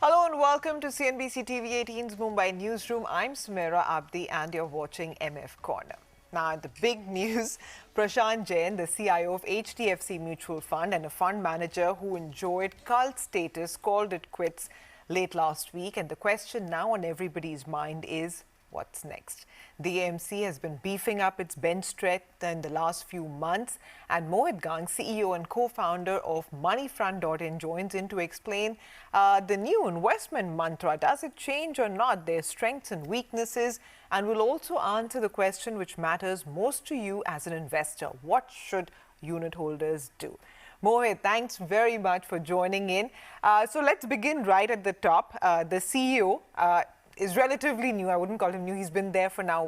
Hello and welcome to CNBC TV 18's Mumbai Newsroom. I'm Sumaira Abdi and you're watching MF Corner. Now, the big news, Prashant Jain, the CIO of Hdfc Mutual Fund and a fund manager who enjoyed cult status, called it quits late last week. And the question now on everybody's mind is, what's next? The AMC has been beefing up its bench strength in the last few months, and Mohit Gang, CEO and co-founder of Moneyfront.in, joins in to explain the new investment mantra. Does it change or not? Their strengths and weaknesses, and will also answer the question which matters most to you as an investor: what should unit holders do? Mohit, thanks very much for joining in. So let's begin right at the top. The CEO is relatively new. I wouldn't call him new. He's been there for now,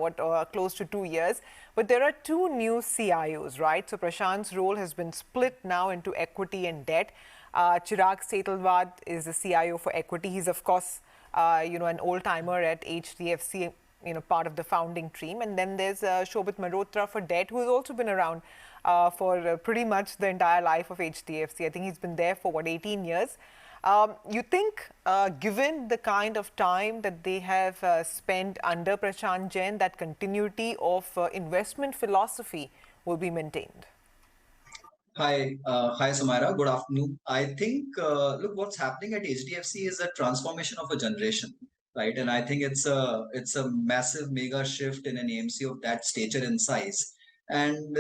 close to 2 years. But there are two new CIOs, right? So Prashant's role has been split now into equity and debt. Chirag Setalvad is the CIO for equity. He's, of course, an old-timer at HDFC, part of the founding team. And then there's Shobhit Malhotra for debt, who has also been around for pretty much the entire life of HDFC. I think he's been there for, 18 years. You think, given the kind of time that they have spent under Prashant Jain, that continuity of investment philosophy will be maintained? Hi, Sumaira. Good afternoon. I think, look, what's happening at HDFC is a transformation of a generation, right? And I think it's a massive mega shift in an AMC of that stature and size, and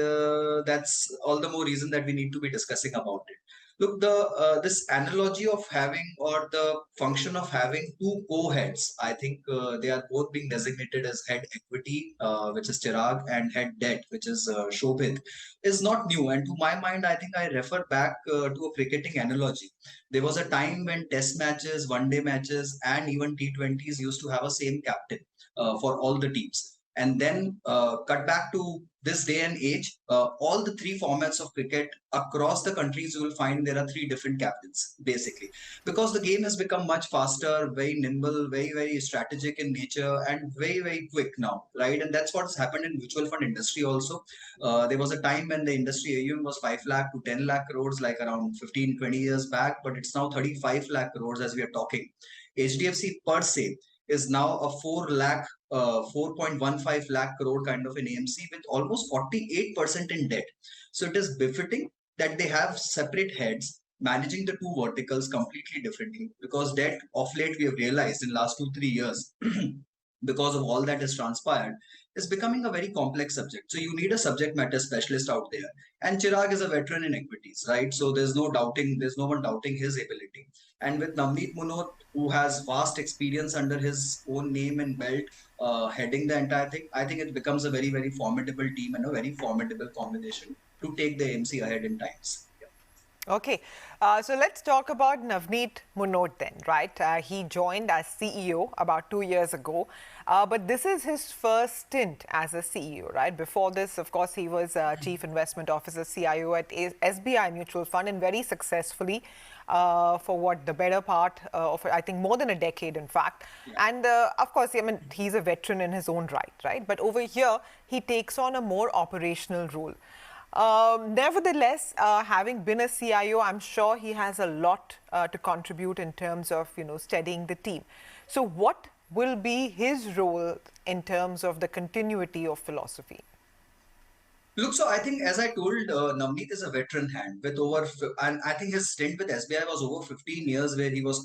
that's all the more reason that we need to be discussing about it. Look, the this analogy of having, or the function of having two co-heads, I think they are both being designated as head equity, which is Chirag, and head debt, which is Shobhit, is not new. And to my mind, I think I refer back to a cricketing analogy. There was a time when test matches, one-day matches, and even T20s used to have a same captain for all the teams. And then cut back to this day and age, all the three formats of cricket across the countries, you will find there are three different captains, basically, because the game has become much faster, very nimble, very, very strategic in nature, and very, very quick now, right? And that's what's happened in mutual fund industry also. There was a time when the industry AUM was 5 lakh to 10 lakh crores, like around 15, 20 years back, but it's now 35 lakh crores as we are talking. HDFC per se is now a 4.15 lakh crore kind of an AMC with almost 48% in debt. So it is befitting that they have separate heads managing the two verticals completely differently, because debt of late we have realized in last 2-3 years because of all that has transpired, is becoming a very complex subject. So you need a subject matter specialist out there. And Chirag is a veteran in equities, right? So there's no one doubting his ability. And with Navneet Munot, who has vast experience under his own name and belt, heading the entire thing, I think it becomes a very, very formidable team and a very formidable combination to take the AMC ahead in times. Okay, so let's talk about Navneet Munot then, right? He joined as CEO about 2 years ago, but this is his first stint as a CEO, right? Before this, of course, he was Chief Investment Officer, CIO at SBI Mutual Fund, and very successfully for the better part of, I think, more than a decade, in fact. Yeah. And of course, I mean, he's a veteran in his own right? But over here, he takes on a more operational role. Nevertheless, having been a CIO, I'm sure he has a lot to contribute in terms of, steadying the team. So what will be his role in terms of the continuity of philosophy? Look, so I think, as I told, Navneet is a veteran hand with and I think his stint with SBI was over 15 years, where he was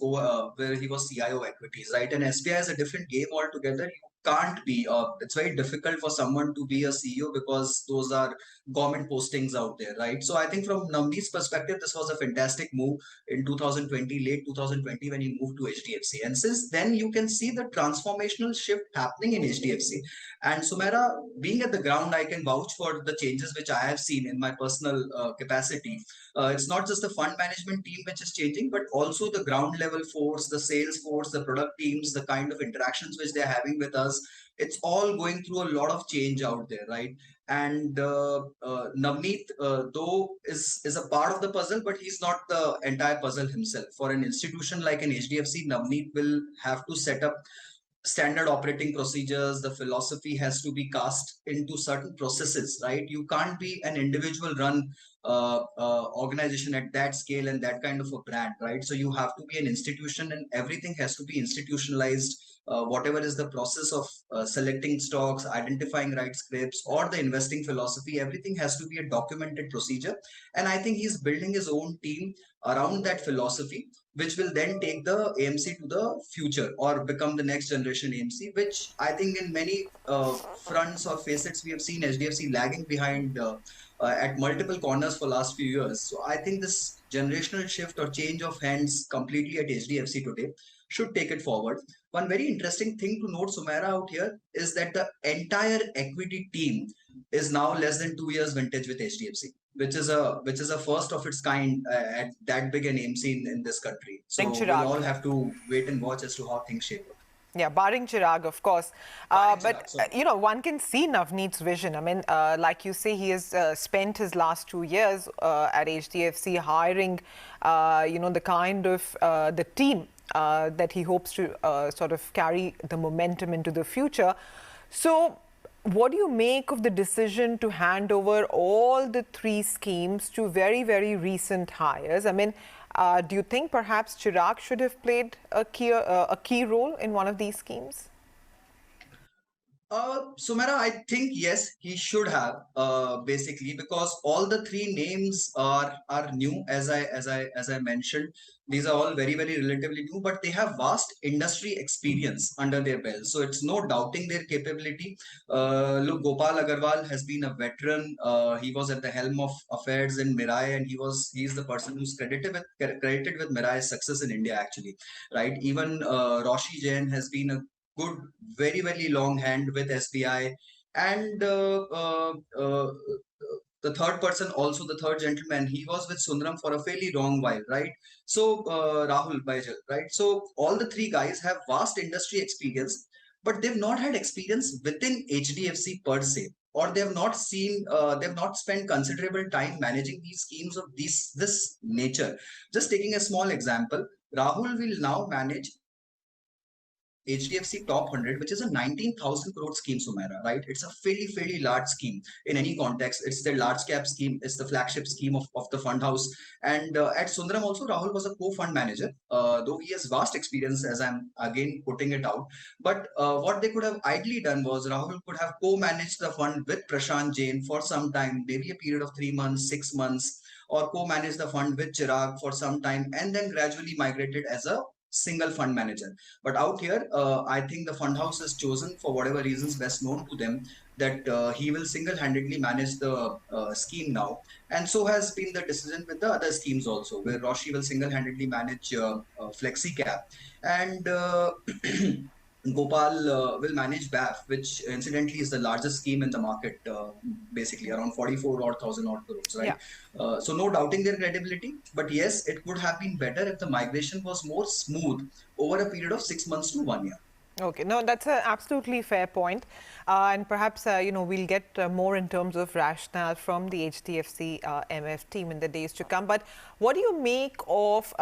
CIO equities, right? And SBI is a different game altogether. You can't be. It's very difficult for someone to be a CEO because those are government postings out there, right? So I think from Navneet's perspective, this was a fantastic move in 2020, late 2020, when he moved to HDFC. And since then, you can see the transformational shift happening in HDFC. And Sumaira, being at the ground, I can vouch for the changes which I have seen in my personal capacity. It's not just the fund management team which is changing, but also the ground level force, the sales force, the product teams, the kind of interactions which they're having with us. It's all going through a lot of change out there, right? And Navneet, though, is a part of the puzzle, but he's not the entire puzzle himself. For an institution like an HDFC, Navneet will have to set up standard operating procedures. The philosophy has to be cast into certain processes, right? You can't be an individual run organization at that scale and that kind of a brand, right? So you have to be an institution and everything has to be institutionalized. Whatever is the process of selecting stocks, identifying right scripts, or the investing philosophy, everything has to be a documented procedure. And I think he's building his own team around that philosophy, which will then take the AMC to the future or become the next generation AMC, which I think in many fronts or facets, we have seen HDFC lagging behind at multiple corners for last few years. So I think this generational shift or change of hands completely at HDFC today should take it forward. One very interesting thing to note, Sumaira, out here is that the entire equity team is now less than 2 years vintage with HDFC, which is a first of its kind at that big an AMC in this country. So Thank we'll all Chirag. have to wait and watch as to how things shape up. Yeah, barring Chirag, of course. Barring Chirag, But, sorry. one can see Navneet's vision. I mean, like you say, he has spent his last 2 years at HDFC hiring, the kind of the team that he hopes to sort of carry the momentum into the future. So, what do you make of the decision to hand over all the three schemes to very, very recent hires? I mean, do you think perhaps Chirag should have played a key role in one of these schemes? Sumera, I think yes, he should have basically because all the three names are new. As I mentioned, these are all very relatively new, but they have vast industry experience under their belt. So it's no doubting their capability. Look, Gopal Agarwal has been a veteran. He was at the helm of affairs in Mirai, and he's the person who's credited with Mirai's success in India actually, right? Even Roshi Jain has been a good, very long hand with SBI. And the third person, also the third gentleman, he was with Sundaram for a fairly long while, right? So Rahul Baijal, right? So all the three guys have vast industry experience, but they've not had experience within HDFC per se, or they've not spent considerable time managing these schemes of this nature. Just taking a small example, Rahul will now manage HDFC Top 100, which is a 19,000 crore scheme, Sumaira, right? It's a fairly large scheme in any context. It's the large cap scheme, it's the flagship scheme of the fund house. And at Sundaram also, Rahul was a co-fund manager, though he has vast experience, as I'm again putting it out. But what they could have ideally done was Rahul could have co-managed the fund with Prashant Jain for some time, maybe a period of 3 months, 6 months, or co-manage the fund with Chirag for some time, and then gradually migrated as a single fund manager. But out here, I think the fund house has chosen, for whatever reasons best known to them, that he will single-handedly manage the scheme now. And so has been the decision with the other schemes also, where Roshi will single-handedly manage Flexi Cap. And Gopal will manage BAF, which incidentally is the largest scheme in the market, basically around 44 odd thousand odd crores, right? Yeah. So no doubting their credibility, but yes, it could have been better if the migration was more smooth over a period of 6 months to 1 year. Okay, no, that's an absolutely fair point. And perhaps, we'll get more in terms of rationale from the HDFC MF team in the days to come. But what do you make of,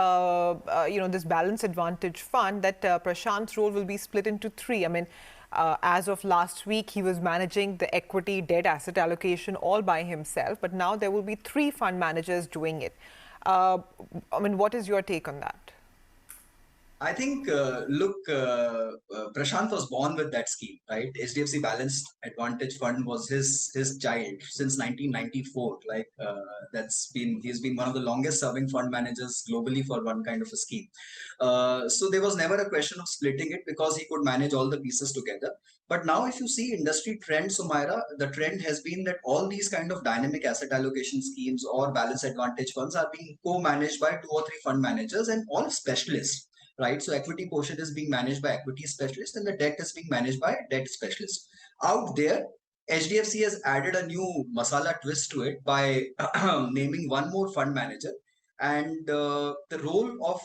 this balance advantage fund that Prashant's role will be split into three? I mean, as of last week, he was managing the equity, debt, asset allocation all by himself. But now there will be three fund managers doing it. What is your take on that? I think, Prashant was born with that scheme, right? HDFC Balanced Advantage Fund was his child since 1994. He's been one of the longest serving fund managers globally for one kind of a scheme. So there was never a question of splitting it because he could manage all the pieces together. But now if you see industry trends, Sumaira, the trend has been that all these kind of dynamic asset allocation schemes or balance advantage funds are being co-managed by 2 or 3 fund managers and all specialists. Right, so equity portion is being managed by equity specialist and the debt is being managed by debt specialist. Out there, HDFC has added a new masala twist to it by naming one more fund manager. And the role of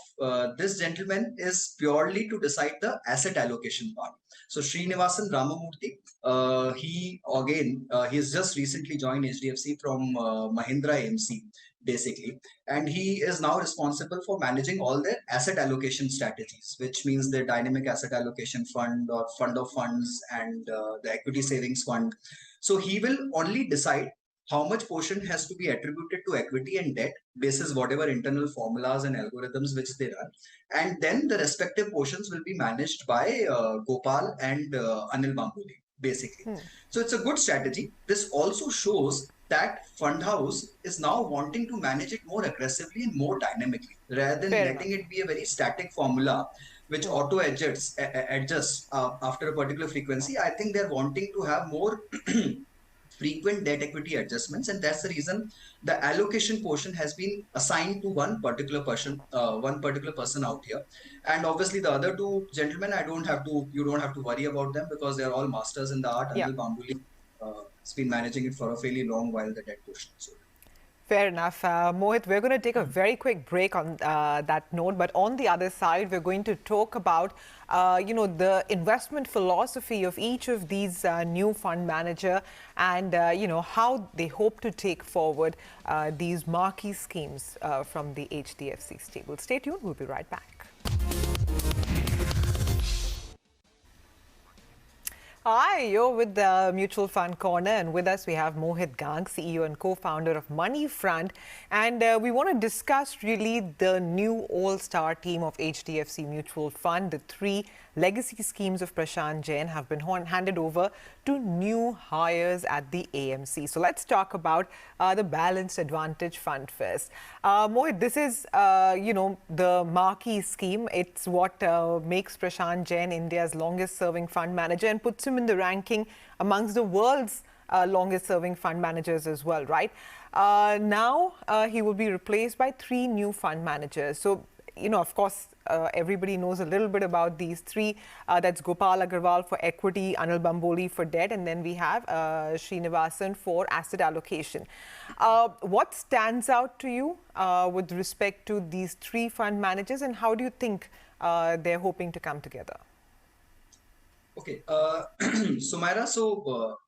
this gentleman is purely to decide the asset allocation part. So Srinivasan Ramamurthy, he has just recently joined HDFC from Mahindra AMC, basically. And he is now responsible for managing all their asset allocation strategies, which means their dynamic asset allocation fund or fund of funds and the equity savings fund. So he will only decide how much portion has to be attributed to equity and debt basis whatever internal formulas and algorithms which they run, and then the respective portions will be managed by Gopal and Anil Bambuli, basically. So it's a good strategy. This also shows that fund house is now wanting to manage it more aggressively and more dynamically rather than Fair letting enough. it be a very static formula which auto adjusts after a particular frequency. I think they're wanting to have more frequent debt equity adjustments, and that's the reason the allocation portion has been assigned to one particular person out here. And obviously the other two gentlemen, you don't have to worry about them because they're all masters in the art. Yeah. Anil Bambuli has been managing it for a fairly long while, the debt portion. So Fair enough. Mohit, we're going to take a very quick break on that note. But on the other side, we're going to talk about, the investment philosophy of each of these new fund manager and, how they hope to take forward these marquee schemes from the HDFC stable. Stay tuned. We'll be right back. Hi, you're with the Mutual Fund Corner, and with us we have Mohit Gang, CEO and co-founder of Moneyfront, and we want to discuss really the new all-star team of HDFC Mutual Fund. The three legacy schemes of Prashant Jain have been handed over to new hires at the AMC. So let's talk about the Balanced Advantage Fund first. Mohit, this is, the marquee scheme. It's what makes Prashant Jain India's longest-serving fund manager and puts him in the ranking amongst the world's longest-serving fund managers as well, right? Now he will be replaced by three new fund managers. So, of course, everybody knows a little bit about these three. That's Gopal Agarwal for equity, Anil Bamboli for debt, and then we have Srinivasan for asset allocation. What stands out to you with respect to these three fund managers, and how do you think they're hoping to come together? Okay, Sumaira,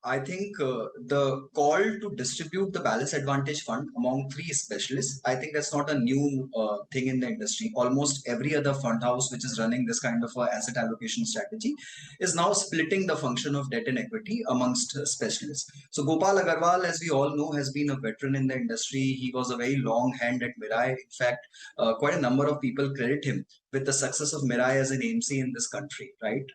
I think the call to distribute the Balanced Advantage Fund among three specialists, I think that's not a new thing in the industry. Almost every other fund house which is running this kind of a asset allocation strategy is now splitting the function of debt and equity amongst specialists. So Gopal Agarwal, as we all know, has been a veteran in the industry. He was a very long hand at Mirai. In fact, quite a number of people credit him with the success of Mirai as an AMC in this country, right?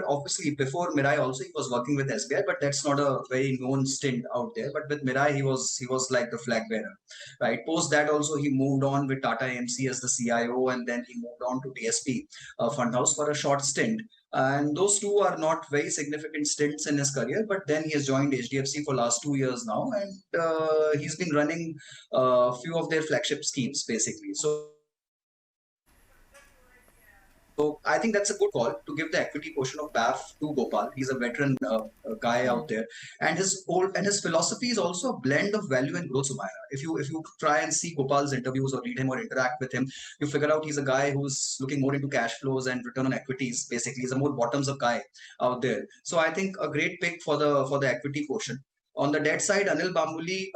Obviously, before Mirai also, he was working with SBI, but that's not a very known stint out there. But with Mirai, he was like the flag bearer, right? Post that also, he moved on with Tata AMC as the CIO, and then he moved on to DSP Fund House for a short stint. And those two are not very significant stints in his career, but then he has joined HDFC for last 2 years now, and he's been running a few of their flagship schemes, basically. So I think that's a good call to give the equity portion of BAF to Gopal. He's a veteran guy out there, and his philosophy is also a blend of value and growth. Sumaira, if you try and see Gopal's interviews or read him or interact with him, you figure out he's a guy who's looking more into cash flows and return on equities. Basically, he's a more bottoms up guy out there. So I think a great pick for the equity portion. On the debt side, Anil Bambuli,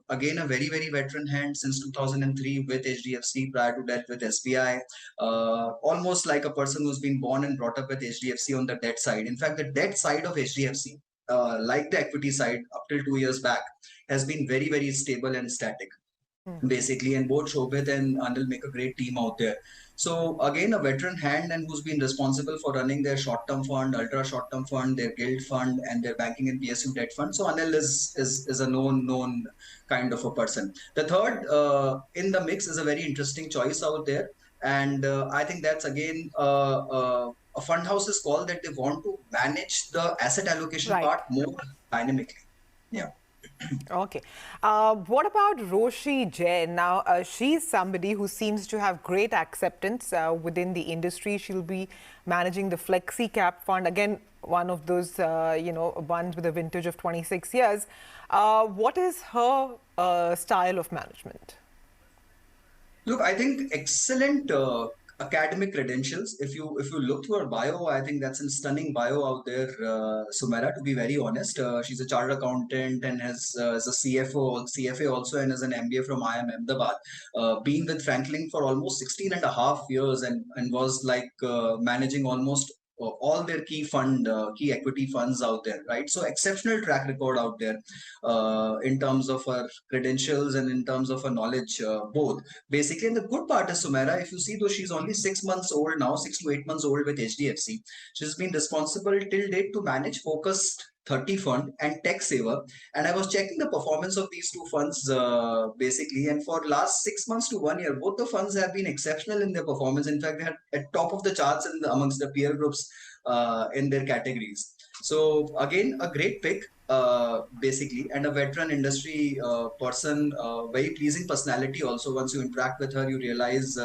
again, a very, very veteran hand since 2003 with HDFC, prior to that with SBI. Almost like a person who's been born and brought up with HDFC on the debt side. In fact, the debt side of HDFC, like the equity side up till 2 years back, has been very, very stable and static. Basically, and both Shobhit and Anil make a great team out there. So again, a veteran hand and who's been responsible for running their short-term fund, ultra short-term fund, their guild fund, and their banking and PSU debt fund. So Anil is a known kind of a person. The third in the mix is a very interesting choice out there, and I think that's again a fund house's call that they want to manage the asset allocation part more dynamically. Yeah. Okay. What about Roshi Jain? Now, she's somebody who seems to have great acceptance within the industry. She'll be managing the Flexi Cap Fund. Again, one of those, ones with a vintage of 26 years. What is her style of management? Look, I think excellent academic credentials. If you look through her bio, I think that's a stunning bio out there, Sumaira, to be very honest. She's a chartered accountant and is a CFA also, and is an MBA from IIM Ahmedabad. Been with Franklin for almost 16 and a half years and was like managing almost all their key equity funds out there, right? So exceptional track record out there in terms of her credentials and in terms of her knowledge, both. Basically, and the good part is, Sumaira, if you see, though she's only 6 months old now, 6 to 8 months old with HDFC, she's been responsible till date to manage focused 30 fund and tech saver, and I was checking the performance of these two funds basically, and for last 6 months to 1 year, both the funds have been exceptional in their performance. In fact, they are at top of the charts amongst the peer groups in their categories. So again, a great pick, basically, and a veteran industry person, very pleasing personality. Also, once you interact with her, you realize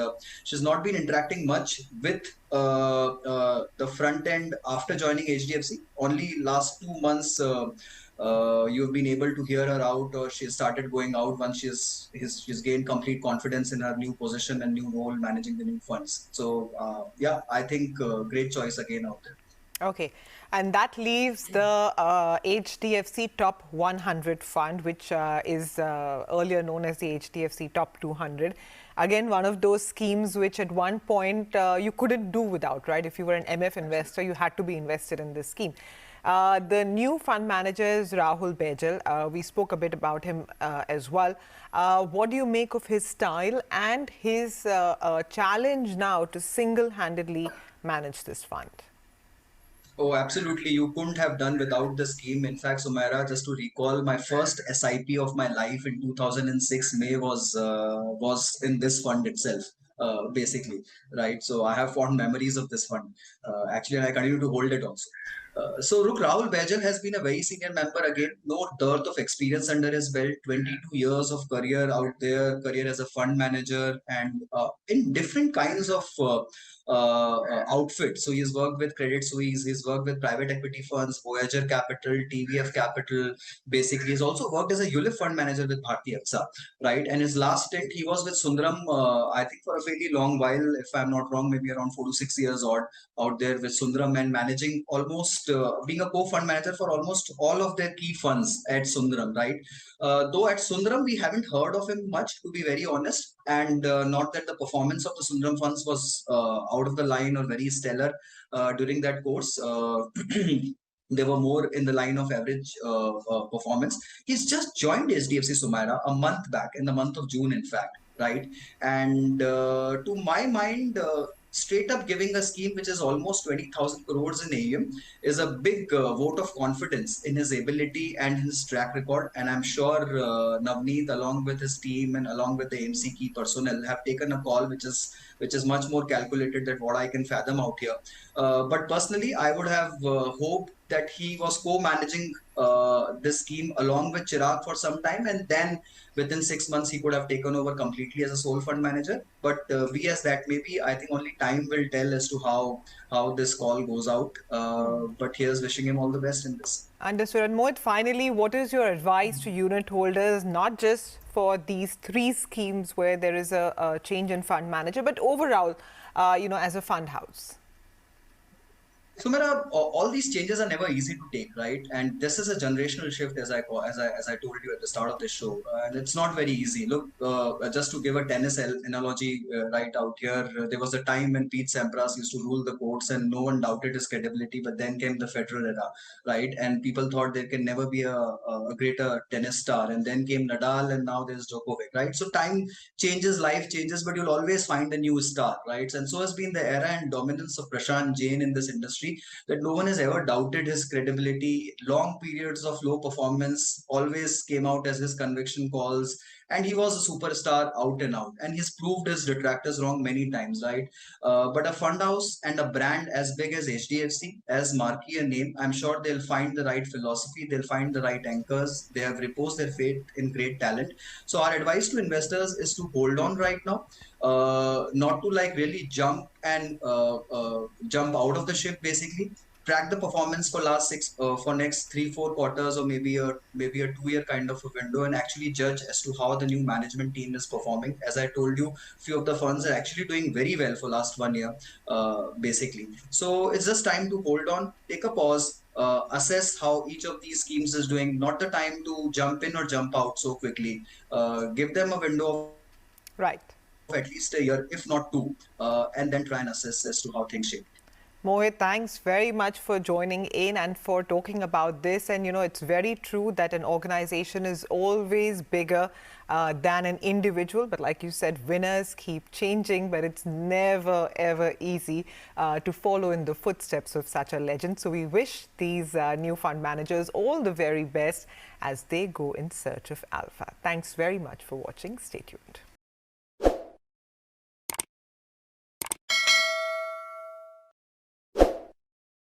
she's not been interacting much with the front end after joining HDFC. Only last 2 months. You've been able to hear her out, or she started going out once she's gained complete confidence in her new position and new role managing the new funds. So yeah, I think great choice again out there. Okay, and that leaves the HDFC Top 100 Fund, which is earlier known as the HDFC Top 200. Again, one of those schemes which at one point you couldn't do without, right? If you were an MF investor, you had to be invested in this scheme. The new fund manager is Rahul Baijal. We spoke a bit about him as well. What do you make of his style and his challenge now to single-handedly manage this fund? Oh, absolutely. You couldn't have done without the scheme. In fact, Sumaira, just to recall, my first SIP of my life in 2006 May was in this fund itself, basically, right? So I have fond memories of this fund, actually, and I continue to hold it also. So look, Rahul Baijal has been a very senior member again, no dearth of experience under his belt, 22 years of career out there, career as a fund manager and in different kinds of outfits. So he's worked with Credit Suisse, he's worked with private equity funds, Voyager Capital, TVF Capital. Basically, he's also worked as a ULIP fund manager with Hdfc, right? And his last stint, he was with Sundaram, I think for a fairly long while, if I'm not wrong, maybe around 4 to 6 years odd out there with Sundaram and managing almost, being a co-fund manager for almost all of their key funds at Sundaram, right? Though at Sundaram, we haven't heard of him much, to be very honest, and not that the performance of the Sundaram funds was out of the line or very stellar during that course. They were more in the line of average performance. He's just joined HDFC Sumaira a month back, in the month of June, in fact, right? And to my mind, straight up giving a scheme which is almost 20,000 crores in AUM is a big vote of confidence in his ability and his track record. And I'm sure Navneet, along with his team and along with the AMC key personnel, have taken a call which is much more calculated than what I can fathom out here. But personally, I would have hoped that he was co-managing this scheme along with Chirag for some time, and then within 6 months he could have taken over completely as a sole fund manager. But be as that may be, I think only time will tell as to how this call goes out. But here's wishing him all the best in this. Understood. And Mohit, finally, what is your advice to unit holders, not just for these three schemes where there is a change in fund manager, but overall, as a fund house? Sumaira, all these changes are never easy to take, right? And this is a generational shift, as I told you at the start of the show, and it's not very easy. Look, just to give a tennis analogy right out here, there was a time when Pete Sampras used to rule the courts, and no one doubted his credibility. But then came the Federer era, right? And people thought there can never be a greater tennis star. And then came Nadal, and now there's Djokovic, right? So time changes, life changes, but you'll always find a new star, right? And so has been the era and dominance of Prashant Jain in this industry, that no one has ever doubted his credibility. Long periods of low performance always came out as his conviction calls, and he was a superstar out and out, and he's proved his detractors wrong many times, right? But a fund house and a brand as big as HDFC, as marquee a name, I'm sure they'll find the right philosophy, they'll find the right anchors. They have reposed their faith in great talent. So our advice to investors is to hold on right now, not to like really jump jump out of the ship. Basically, track the performance for for next 3-4 quarters, or maybe a 2-year kind of a window, and actually judge as to how the new management team is performing. As I told you, few of the funds are actually doing very well for last 1 year, basically. So it's just time to hold on, take a pause, assess how each of these schemes is doing. Not the time to jump in or jump out so quickly. Give them a window of Right. at least a year, if not two, and then try and assess as to how things shape. Mohit, thanks very much for joining in and for talking about this. And, it's very true that an organization is always bigger than an individual. But like you said, winners keep changing, but it's never, ever easy to follow in the footsteps of such a legend. So we wish these new fund managers all the very best as they go in search of alpha. Thanks very much for watching. Stay tuned.